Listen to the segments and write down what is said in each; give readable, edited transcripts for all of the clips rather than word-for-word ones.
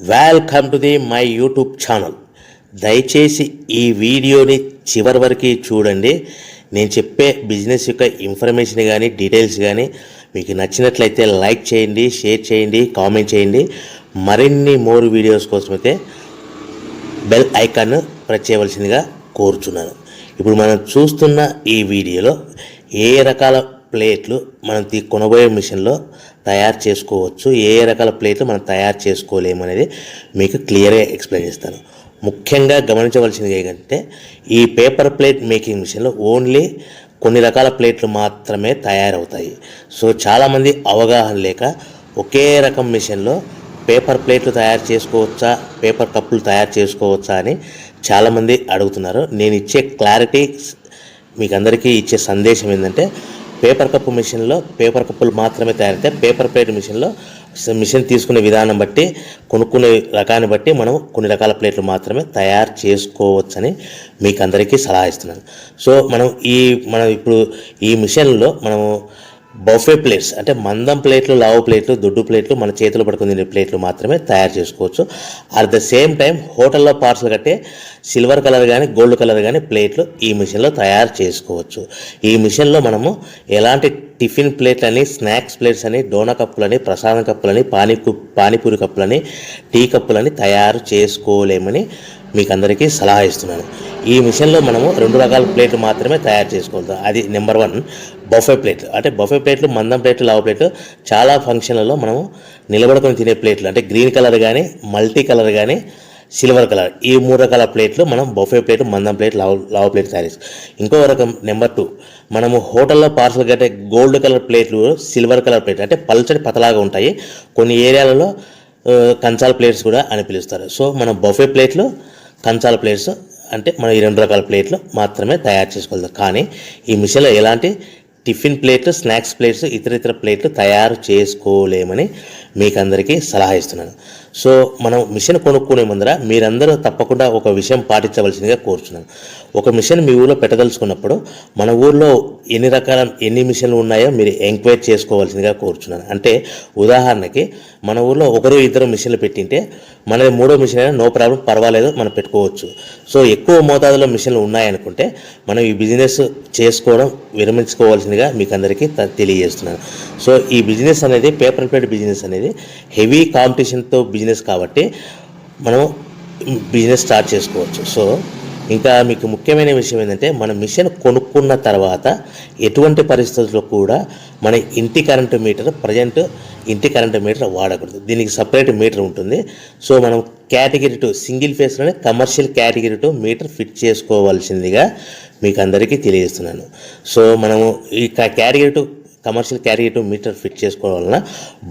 Welcome to my YouTube channel. దయచేసి ఈ వీడియోని చివరి వరకు చూడండి. నేను చెప్పే బిజినెస్ యొక్క ఇన్ఫర్మేషన్ కానీ డీటెయిల్స్ కానీ మీకు నచ్చినట్లయితే లైక్ చేయండి, షేర్ చేయండి, కామెంట్ చేయండి. మరిన్ని మోర్ వీడియోస్ కోసమైతే బెల్ ఐకాన్ ప్రెస్ చేయవలసిందిగా కోరుచున్నాను. ఇప్పుడు మనం చూస్తున్న ఈ వీడియోలో ఏ రకాల ప్లేట్లు మనం కొనబోయే మిషన్లో తయారు చేసుకోవచ్చు, ఏ రకాల ప్లేట్లు మనం తయారు చేసుకోలేమనేది మీకు క్లియర్గా ఎక్స్ప్లెయిన్ చేస్తాను. ముఖ్యంగా గమనించవలసింది ఏంటంటే ఈ పేపర్ ప్లేట్ మేకింగ్ మిషన్లో ఓన్లీ కొన్ని రకాల ప్లేట్లు మాత్రమే తయారవుతాయి. సో చాలామంది అవగాహన లేక ఒకే రకం మిషన్లో పేపర్ ప్లేట్లు తయారు చేసుకోవచ్చా, పేపర్ కప్పులు తయారు చేసుకోవచ్చా అని చాలామంది అడుగుతున్నారు. నేను ఇచ్చే క్లారిటీ మీకు అందరికీ ఇచ్చే సందేశం ఏంటంటే పేపర్ కప్పు మిషన్లో పేపర్ కప్పులు మాత్రమే తయారవుతాయి. పేపర్ ప్లేట్ మిషన్లో మిషన్ తీసుకునే విధానం బట్టి, కొనుక్కునే రకాన్ని బట్టి మనం కొన్ని రకాల ప్లేట్లు మాత్రమే తయారు చేసుకోవచ్చని మీకు అందరికీ సలహా ఇస్తున్నాను. సో మనం ఇప్పుడు ఈ మిషన్లో మనము బఫే ప్లేట్స్ అంటే మందం ప్లేట్లు, లావు ప్లేట్లు, దొడ్డు ప్లేట్లు, మన చేతులు పట్టుకుని తినే ప్లేట్లు మాత్రమే తయారు చేసుకోవచ్చు. అట్ ద సేమ్ టైం హోటల్లో పార్సల్ కట్టే సిల్వర్ కలర్ కానీ గోల్డ్ కలర్ కానీ ప్లేట్లు ఈ మిషన్లో తయారు చేసుకోవచ్చు. ఈ మిషన్లో మనము ఎలాంటి టిఫిన్ ప్లేట్లని, స్నాక్స్ ప్లేట్స్ అని, డోనా కప్పులని, ప్రసాదం కప్పులని, పానీపూరి కప్పులని, టీ కప్పులని తయారు చేసుకోలేమని మీకు అందరికీ సలహా ఇస్తున్నాను. ఈ మిషన్లో మనము 2 రకాల ప్లేట్లు మాత్రమే తయారు చేసుకోగలుగుతాం. అది నెంబర్ 1 బఫే ప్లేట్లు. అంటే బఫే ప్లేట్లు మందం ప్లేట్లు, లావు ప్లేట్లు, చాలా ఫంక్షన్లలో మనము నిలబడుకొని తినే ప్లేట్లు అంటే గ్రీన్ కలర్ కానీ, మల్టీ కలర్ కానీ, సిల్వర్ కలర్, ఈ 3 రకాల ప్లేట్లు మనం బఫే ప్లేట్, మందం ప్లేట్, లావు ప్లేట్ తయారు చేస్తాం. ఇంకో రకం నెంబర్ 2 మనము హోటల్లో పార్సల్ కట్టే గోల్డ్ కలర్ ప్లేట్లు, సిల్వర్ కలర్ ప్లేట్లు అంటే పల్చడి పతలాగా ఉంటాయి. కొన్ని ఏరియాలలో కంచాల ప్లేట్స్ కూడా అని పిలుస్తారు. సో మనం బఫే ప్లేట్లు, కంచాల ప్లేట్స్ అంటే మనం ఈ 2 రకాల ప్లేట్లు మాత్రమే తయారు చేసుకోగలుగుతాం. కానీ ఈ మిషన్లో ఎలాంటి టిఫిన్ ప్లేట్లు, స్నాక్స్ ప్లేట్స్, ఇతర ప్లేట్లు తయారు చేసుకోలేమని మీకు అందరికీ సలహా ఇస్తున్నాను. సో మనం మిషన్ కొనుక్కునే ముందర మీరందరూ తప్పకుండా ఒక విషయం పాటించవలసిందిగా కోరుచున్నాను. ఒక మిషన్ మీ ఊళ్ళో పెట్టదలుచుకున్నప్పుడు మన ఊళ్ళో ఎన్ని మిషన్లు ఉన్నాయో మీరు ఎంక్వైరీ చేసుకోవాల్సిందిగా కోరుచున్నాను. అంటే ఉదాహరణకి మన ఊళ్ళో 1-2 మిషన్లు పెట్టింటే మనది 3వ మిషన్ అయినా నో ప్రాబ్లం, పర్వాలేదు, మనం పెట్టుకోవచ్చు. సో ఎక్కువ మోతాదులో మిషన్లు ఉన్నాయనుకుంటే మనం ఈ బిజినెస్ చేసుకోవడం విరమించుకోవాల్సిందిగా మీకు అందరికీ తెలియజేస్తున్నాను. సో ఈ బిజినెస్ అనేది పేపర్ ప్లేట్ బిజినెస్ అనేది హెవీ కాంపిటీషన్తో బిజినెస్ కాబట్టి మనం బిజినెస్ స్టార్ట్ చేసుకోవచ్చు. సో ఇంకా మీకు ముఖ్యమైన విషయం ఏంటంటే మన మిషన్ కొనుక్కున్న తర్వాత ఎటువంటి పరిస్థితుల్లో కూడా మన ఇంటి కరెంటు మీటర్, ఇంటి కరెంటు మీటర్ వాడకూడదు. దీనికి సపరేట్ మీటర్ ఉంటుంది. సో మనం కేటగిరీ 2 సింగిల్ ఫేస్లోనే కమర్షియల్ కేటగిరీ 2 మీటర్ ఫిట్ చేసుకోవాల్సిందిగా మీకు అందరికీ తెలియజేస్తున్నాను. సో మనము ఈ category 2 commercial category 2 meter fit చేసుకోవడం వలన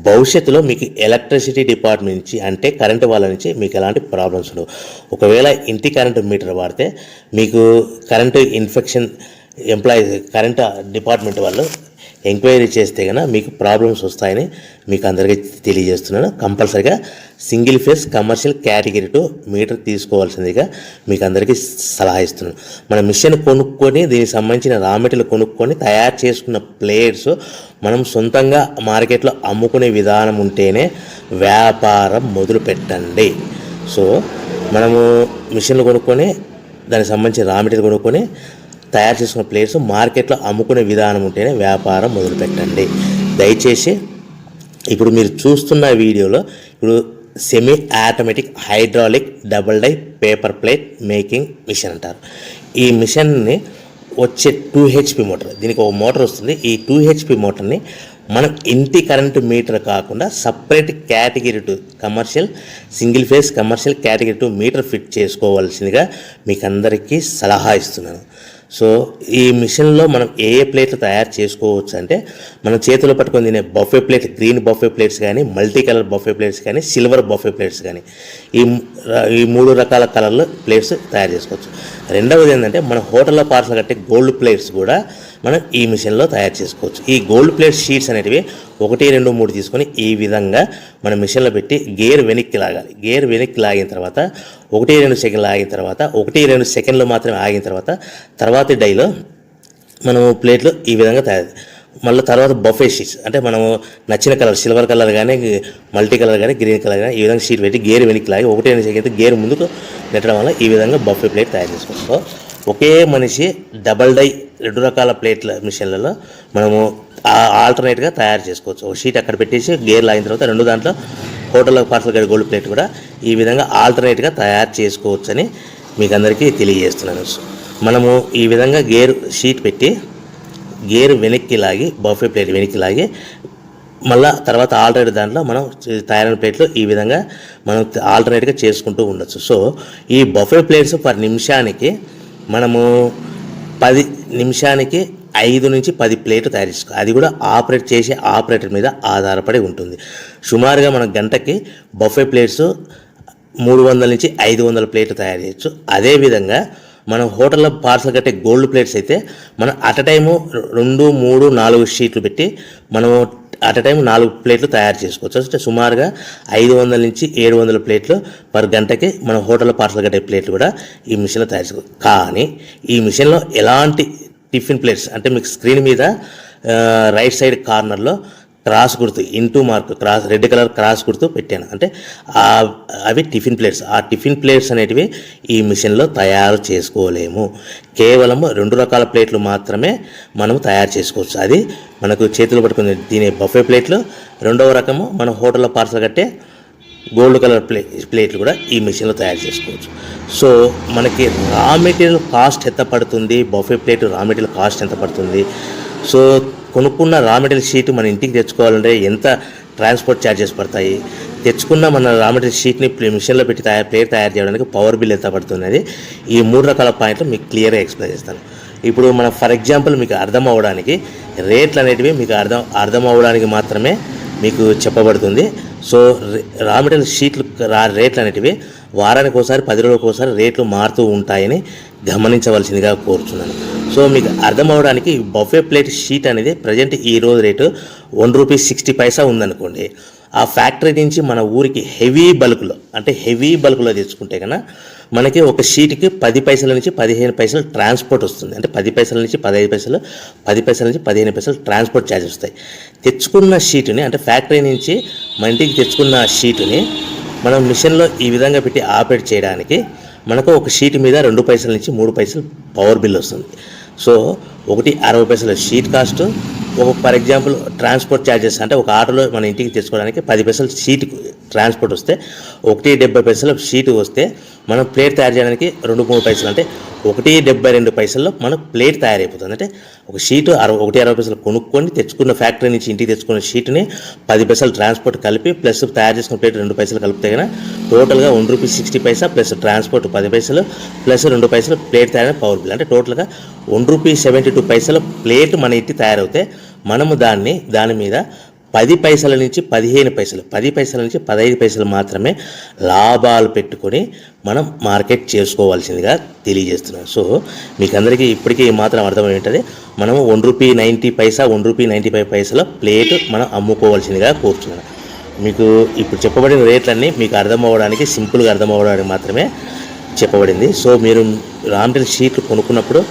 భవిష్యత్తులో మీకు ఎలక్ట్రిసిటీ డిపార్ట్మెంట్ నుంచి అంటే కరెంటు వాళ్ళ నుంచి మీకు ఎలాంటి ప్రాబ్లమ్స్ ఉండవు. ఒకవేళ ఇంటి కరెంటు మీటర్ వాడితే మీకు కరెంటు ఇన్ఫెక్షన్ కరెంటు డిపార్ట్మెంట్ వాళ్ళు ఎంక్వైరీ చేస్తే కనుక మీకు ప్రాబ్లమ్స్ వస్తాయని మీకు అందరికీ తెలియజేస్తున్నాను. కంపల్సరీగా single phase commercial category 2 meter తీసుకోవాల్సిందిగా మీకు అందరికీ సలహా ఇస్తున్నాను. మన మిషన్ కొనుక్కొని దీనికి సంబంధించిన రా మెటీరియల్ కొనుక్కొని తయారు చేసుకున్న ప్లేట్స్ మనం సొంతంగా మార్కెట్లో అమ్ముకునే విధానం ఉంటేనే వ్యాపారం మొదలు పెట్టండి. సో మనము మిషన్లు కొనుక్కొని దానికి సంబంధించిన రా మెటీరియల్ కొనుక్కొని తయారు చేసుకున్న ప్లేట్స్ మార్కెట్లో అమ్ముకునే విధానం ఉంటేనే వ్యాపారం మొదలుపెట్టండి. దయచేసి ఇప్పుడు మీరు చూస్తున్న వీడియోలో ఇప్పుడు semi automatic hydraulic double die paper plate making machine అంటారు. ఈ మిషన్ని వచ్చే 2 HP మోటార్, దీనికి ఒక మోటార్ వస్తుంది. ఈ 2 HP మోటార్ని మనం ఇంటి కరెంటు మీటర్ కాకుండా separate category 2 commercial single phase commercial category 2 meter fit చేసుకోవాల్సిందిగా మీకు అందరికీ సలహా ఇస్తున్నాను. సో ఈ మిషన్లో మనం ఏ ప్లేట్లు తయారు చేసుకోవచ్చు అంటే మనం చేతిలో పట్టుకొని తినే buffet plate, green buffet plates కానీ, మల్టీ కలర్ బఫే ప్లేట్స్ కానీ, సిల్వర్ బఫే ప్లేట్స్ కానీ, ఈ 3 రకాల కలర్లు ప్లేట్స్ తయారు చేసుకోవచ్చు. రెండవది ఏంటంటే మన హోటల్లో పార్సల్ కట్టే గోల్డ్ ప్లేట్స్ కూడా మనం ఈ మిషన్లో తయారు చేసుకోవచ్చు. ఈ గోల్డ్ ప్లేట్ షీట్స్ అనేటివి 1, 2, 3 తీసుకొని ఈ విధంగా మన మిషన్లో పెట్టి గేర్ వెనక్కి లాగాలి. గేర్ వెనక్కి లాగిన తర్వాత 1-2 సెకండ్లు ఆగిన తర్వాత 1-2 సెకండ్లు మాత్రమే ఆగిన తర్వాత తర్వాతి డైలో మనము ప్లేట్లు ఈ విధంగా తయారు మళ్ళీ తర్వాత బఫే షీట్స్ అంటే మనము నచ్చిన కలర్ సిల్వర్ కలర్ కానీ మల్టీ కలర్ కానీ గ్రీన్ కలర్ కానీ ఈ విధంగా షీట్ పెట్టి గేర్ వెనక్కి లాగి ఒకటే అయితే గేర్ ముందుకు నెట్టడం వల్ల ఈ విధంగా బఫే ప్లేట్ తయారు చేసుకోవచ్చు. సో ఒకే మనిషి డబల్ డై 2 రకాల ప్లేట్ల మిషన్లలో మనము ఆల్టర్నేట్గా తయారు చేసుకోవచ్చు. ఒక షీట్ అక్కడ పెట్టేసి గేర్ లాగిన తర్వాత 2 దాంట్లో హోటల్లో పార్సల్ గడి గోల్డ్ ప్లేట్ కూడా ఈ విధంగా ఆల్టర్నేట్గా తయారు చేసుకోవచ్చని మీకు అందరికీ తెలియజేస్తున్నాను. మనము ఈ విధంగా గేర్ షీట్ పెట్టి గేర్ వెనక్కి లాగి బఫే ప్లేట్ వెనక్కి లాగి మళ్ళీ తర్వాత ఆల్టర్నేట్ దాంట్లో మనం తయారైన ప్లేట్లు ఈ విధంగా మనం ఆల్టర్నేట్గా చేసుకుంటూ ఉండొచ్చు. సో ఈ బఫే ప్లేట్స్ పర్ నిమిషానికి మనము 10 నిమిషానికి 5 నుంచి 10 ప్లేట్లు తయారు చేసుకోవాలి. అది కూడా ఆపరేట్ చేసే ఆపరేటర్ మీద ఆధారపడి ఉంటుంది. సుమారుగా మన గంటకి బఫే ప్లేట్స్ 300 నుంచి 500 ప్లేట్లు తయారు చేయొచ్చు. అదేవిధంగా మనం హోటల్లో పార్సల్ కట్టే గోల్డ్ ప్లేట్స్ అయితే మనం అట్ టైము 2, 3, 4 షీట్లు పెట్టి మనము అట్ టైం 4 ప్లేట్లు తయారు చేసుకోవచ్చు. అంటే సుమారుగా 500 నుంచి 700 ప్లేట్లు పర్ గంటకి మన హోటల్లో పార్సల్ కట్టే ప్లేట్లు కూడా ఈ మిషన్లో తయారు చేసుకోవచ్చు. కానీ ఈ మిషన్లో ఎలాంటి టిఫిన్ ప్లేట్స్ అంటే మీకు స్క్రీన్ మీద రైట్ సైడ్ కార్నర్లో క్రాస్ గుర్తు into mark cross red colour cross గుర్తు పెట్టాను. అంటే అవి టిఫిన్ ప్లేట్స్. ఆ టిఫిన్ ప్లేట్స్ అనేటివి ఈ మిషన్లో తయారు చేసుకోలేము. కేవలం 2 రకాల ప్లేట్లు మాత్రమే మనం తయారు చేసుకోవచ్చు. అది మనకు చేతులు పట్టుకుని తినే బఫే ప్లేట్లు, 2వ రకము మన హోటల్లో పార్సల్ కట్టే గోల్డ్ కలర్ ప్లేట్లు కూడా ఈ మిషన్లో తయారు చేసుకోవచ్చు. సో మనకి రా మెటీరియల్ కాస్ట్ ఎంత పడుతుంది, buffet plate raw material cost ఎంత పడుతుంది, సో కొనుక్కున్న రా మెటీరియల్ షీట్ మన ఇంటికి తెచ్చుకోవాలంటే ఎంత ట్రాన్స్పోర్ట్ ఛార్జెస్ పడతాయి, తెచ్చుకున్న మన రా మెటీరియల్ షీట్ని మిషన్లో పెట్టి ప్లేట్ తయారు చేయడానికి పవర్ బిల్ ఎంత పడుతున్నది, ఈ 3 రకాల పాయింట్లు మీకు క్లియర్గా ఎక్స్ప్లెయిన్ చేస్తాను. ఇప్పుడు మనం ఫర్ ఎగ్జాంపుల్ మీకు అర్థం అవ్వడానికి రేట్లు అనేటివి మీకు అర్థం అవ్వడానికి మాత్రమే మీకు చెప్పబడుతుంది. సో రా మెటీరియల్ షీట్లు రేట్లు అనేటివి వారానికి ఒకసారి 10 రోజులకు ఒకసారి రేట్లు మారుతూ ఉంటాయని గమనించవలసిందిగా కోరుతున్నాను. సో మీకు అర్థం అవ్వడానికి బఫే ప్లేట్ షీట్ అనేది ప్రజెంట్ ఈ రోజు రేటు ₹1.60 ఉందనుకోండి. ఆ ఫ్యాక్టరీ నుంచి మన ఊరికి హెవీ బల్క్లో తెచ్చుకుంటే కన్నా మనకి ఒక షీట్కి 10 పైసల నుంచి 15 పైసలు ట్రాన్స్పోర్ట్ వస్తుంది. అంటే 10 పైసల నుంచి 15 పైసలు, 10 పైసల నుంచి 15 పైసలు ట్రాన్స్పోర్ట్ ఛార్జెస్ వస్తాయి. తెచ్చుకున్న షీటుని అంటే ఫ్యాక్టరీ నుంచి మన ఇంటికి తెచ్చుకున్న షీటుని మనం మిషన్లో ఈ విధంగా పెట్టి ఆపరేట్ చేయడానికి మనకు ఒక షీట్ మీద 2 పైసల నుంచి 3 పైసలు పవర్ బిల్ వస్తుంది. సో ఒకటి 60 పైసల sheet cost, for example transport charges అంటే ఒక ఆటోలో మన ఇంటికి తెచ్చుకోవడానికి 10 పైసలు షీట్ ట్రాన్స్పోర్ట్ వస్తే, 1.70 పైసలు షీట్ వస్తే మనం ప్లేట్ తయారు చేయడానికి 2-3 పైసలు అంటే 1.72 పైసల్లో మనకు ప్లేట్ తయారైపోతుంది. అంటే ఒక షీటు 1.60 పైసలు కొనుక్కొని తెచ్చుకున్న ఫ్యాక్టరీ నుంచి ఇంటికి తెచ్చుకున్న షీట్ని 10 పైసలు ట్రాన్స్పోర్ట్ కలిపి ప్లస్ తయారు చేసుకున్న ప్లేట్ 2 పైసలు కలిపితే కన్నా టోటల్గా ₹1.60 ప్లస్ ట్రాన్స్పోర్ట్ 10 పైసలు ప్లస్ 2 పైసలు ప్లేట్ తయారైన పవర్ బిల్ అంటే టోటల్గా ₹1.72 ప్లేట్ మన ఇంటికి తయారవుతే మనము దాని మీద 10 పైసల నుంచి 15 పైసలు, 10 పైసల నుంచి 15 పైసలు మాత్రమే లాభాలు పెట్టుకొని మనం మార్కెట్ చేసుకోవాల్సిందిగా తెలియజేస్తున్నాం. సో మీకు అందరికీ ఇప్పటికీ మాత్రం అర్థమై ఉంటుంది. మనము ₹1.90, ₹1.95 ప్లేట్ మనం అమ్ముకోవాల్సిందిగా కోరుతున్నాను. మీకు ఇప్పుడు చెప్పబడిన రేట్లన్నీ మీకు అర్థం అవ్వడానికి, సింపుల్గా అర్థం అవ్వడానికి మాత్రమే చెప్పబడింది. సో మీరు రా మెటీరియల్ షీట్లు కొనుక్కున్నప్పుడు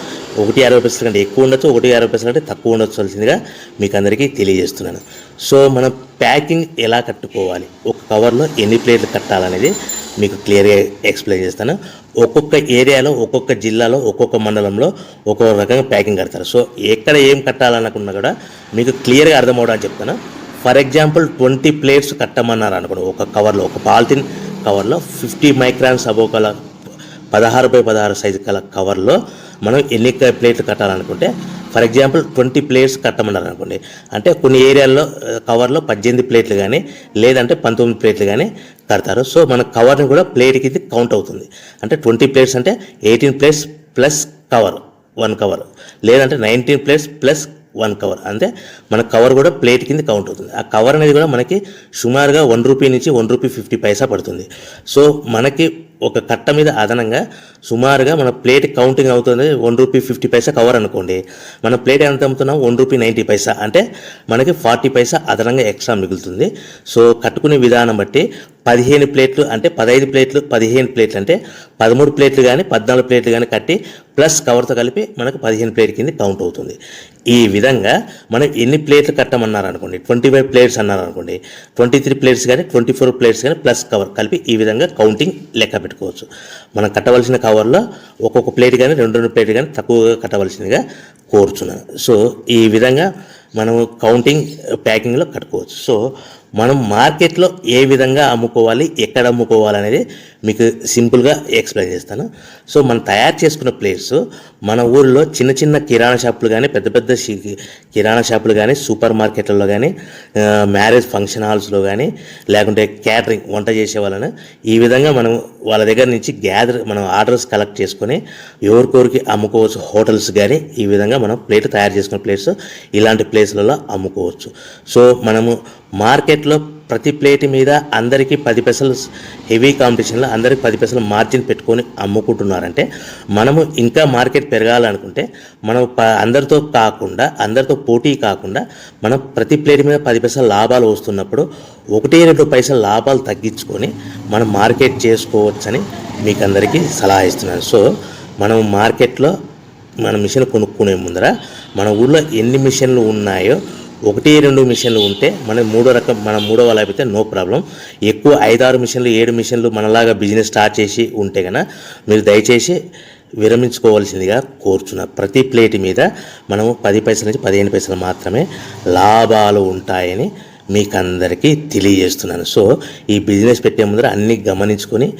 1.60 కంటే ఎక్కువ ఉండొచ్చు, 1.60 కంటే తక్కువ ఉండొచ్చువలసిందిగా మీకు అందరికీ తెలియజేస్తున్నాను. సో మనం ప్యాకింగ్ ఎలా కట్టుకోవాలి, ఒక కవర్లో ఎన్ని ప్లేట్లు కట్టాలనేది మీకు క్లియర్గా ఎక్స్ప్లెయిన్ చేస్తాను. ఒక్కొక్క ఏరియాలో, ఒక్కొక్క జిల్లాలో, ఒక్కొక్క మండలంలో ఒక్కొక్క రకంగా ప్యాకింగ్ కడతారు. సో ఎక్కడ ఏం కట్టాలనుకున్నా కూడా మీకు క్లియర్గా అర్థం అవడానికి చెప్తాను. ఫర్ ఎగ్జాంపుల్ 20 ప్లేట్స్ కట్టమన్నారు అనుకోండి, ఒక కవర్లో, ఒక పాలిథిన్ కవర్లో 50 మైక్రాన్స్ అబోవ్ కల 16x16 సైజు కల కవర్లో మనం ఎన్ని ప్లేట్లు కట్టాలనుకుంటే, ఫర్ ఎగ్జాంపుల్ 20 ప్లేట్స్ కట్టమన్నారు అనుకోండి, అంటే కొన్ని ఏరియాల్లో కవర్లో 18 ప్లేట్లు కానీ లేదంటే 19 ప్లేట్లు కానీ కడతారు. సో మన కవర్ని కూడా ప్లేట్కి ఇది కౌంట్ అవుతుంది. అంటే 20 ప్లేట్స్ అంటే 18 ప్లేట్స్ ప్లస్ కవర్ 1 కవర్, లేదంటే 19 ప్లేట్స్ ప్లస్ 1 కవర్, అంటే మన కవర్ కూడా ప్లేట్ కింద కౌంట్ అవుతుంది. ఆ కవర్ అనేది కూడా మనకి సుమారుగా ₹1 నుంచి ₹1.50 పడుతుంది. సో మనకి ఒక కట్ట మీద అదనంగా సుమారుగా మన ప్లేట్ కౌంటింగ్ అవుతుంది ₹1.50 కవర్ అనుకోండి, మన ప్లేట్ ఎంత అమ్ముతున్నాం ₹1.90, అంటే మనకి 40 పైసా అదనంగా ఎక్స్ట్రా మిగులుతుంది. సో కట్టుకునే విధానం బట్టి 15 ప్లేట్లు అంటే 15 ప్లేట్లు, 15 ప్లేట్లు అంటే 13 ప్లేట్లు కానీ 14 ప్లేట్లు కానీ కట్టి ప్లస్ కవర్తో కలిపి మనకు 15 ప్లేట్ కింద కౌంట్ అవుతుంది. ఈ విధంగా మనం ఎన్ని ప్లేట్లు కట్టమన్నారు అనుకోండి, 25 ప్లేట్స్ అన్నారు అనుకోండి, 23 ప్లేట్స్ కానీ 24 ప్లేట్స్ కానీ ప్లస్ కవర్ కలిపి ఈ విధంగా కౌంటింగ్ లెక్క పెట్టుకోవచ్చు. మనం కట్టవలసిన కవర్లో ఒక్కొక్క ప్లేట్ కానీ 2 ప్లేట్ కానీ తక్కువగా కట్టవలసిందిగా కోరుచున్నాను. సో ఈ విధంగా మనం కౌంటింగ్ ప్యాకింగ్లో కట్టుకోవచ్చు. సో మనం మార్కెట్లో ఏ విధంగా అమ్ముకోవాలి, ఎక్కడ అమ్ముకోవాలి అనేది మీకు సింపుల్గా ఎక్స్ప్లెయిన్ చేస్తాను. సో మనం తయారు చేసుకున్న ప్లేట్స్ మన ఊరిలో చిన్న చిన్న కిరాణా షాపులు కానీ, పెద్ద పెద్ద కిరాణా షాపులు కానీ, సూపర్ మార్కెట్లలో కానీ, మ్యారేజ్ ఫంక్షన్ హాల్స్లో కానీ, లేకుంటే క్యాటరింగ్ వంట చేసే వాళ్ళని ఈ విధంగా మనం వాళ్ళ దగ్గర నుంచి మనం ఆర్డర్స్ కలెక్ట్ చేసుకొని ఎవరికొరికి అమ్ముకోవచ్చు. హోటల్స్ కానీ ఈ విధంగా మనం ప్లేట్ తయారు చేసుకున్న ప్లేట్స్ ఇలాంటి ప్లేస్లలో అమ్ముకోవచ్చు. సో మనము మార్కెట్లో ప్రతి ప్లేట్ మీద అందరికీ 10 పైసలు హెవీ కాంపిటీషన్లో అందరికి 10 పైసలు మార్జిన్ పెట్టుకొని అమ్ముకుంటున్నారంటే మనము ఇంకా మార్కెట్ పెరగాలనుకుంటే మనం అందరితో పోటీ కాకుండా మనం ప్రతి ప్లేట్ మీద 10 పైసలు లాభాలు వస్తున్నప్పుడు 1-2 పైసలు లాభాలు తగ్గించుకొని మనం మార్కెట్ చేసుకోవచ్చని మీకు అందరికీ సలహా ఇస్తున్నాను. సో మనం మార్కెట్లో మన మిషన్ కొనుక్కునే ముందర మన ఊళ్ళో ఎన్ని మిషన్లు ఉన్నాయో 1-2 మిషన్లు ఉంటే మనం మూడో వాళ్ళు అయిపోతే నో ప్రాబ్లం. ఎక్కువ 5-6 మిషన్లు 7 మిషన్లు మనలాగా బిజినెస్ స్టార్ట్ చేసి ఉంటే కనుక మీరు దయచేసి విరమించుకోవాల్సిందిగా కోరుచున్నా. ప్రతి ప్లేట్ మీద మనము 10 పైసల నుంచి 15 పైసలు మాత్రమే లాభాలు ఉంటాయని మీకు అందరికీ తెలియజేస్తున్నాను. సో ఈ బిజినెస్ పెట్టే ముందర అన్నీ గమనించుకొని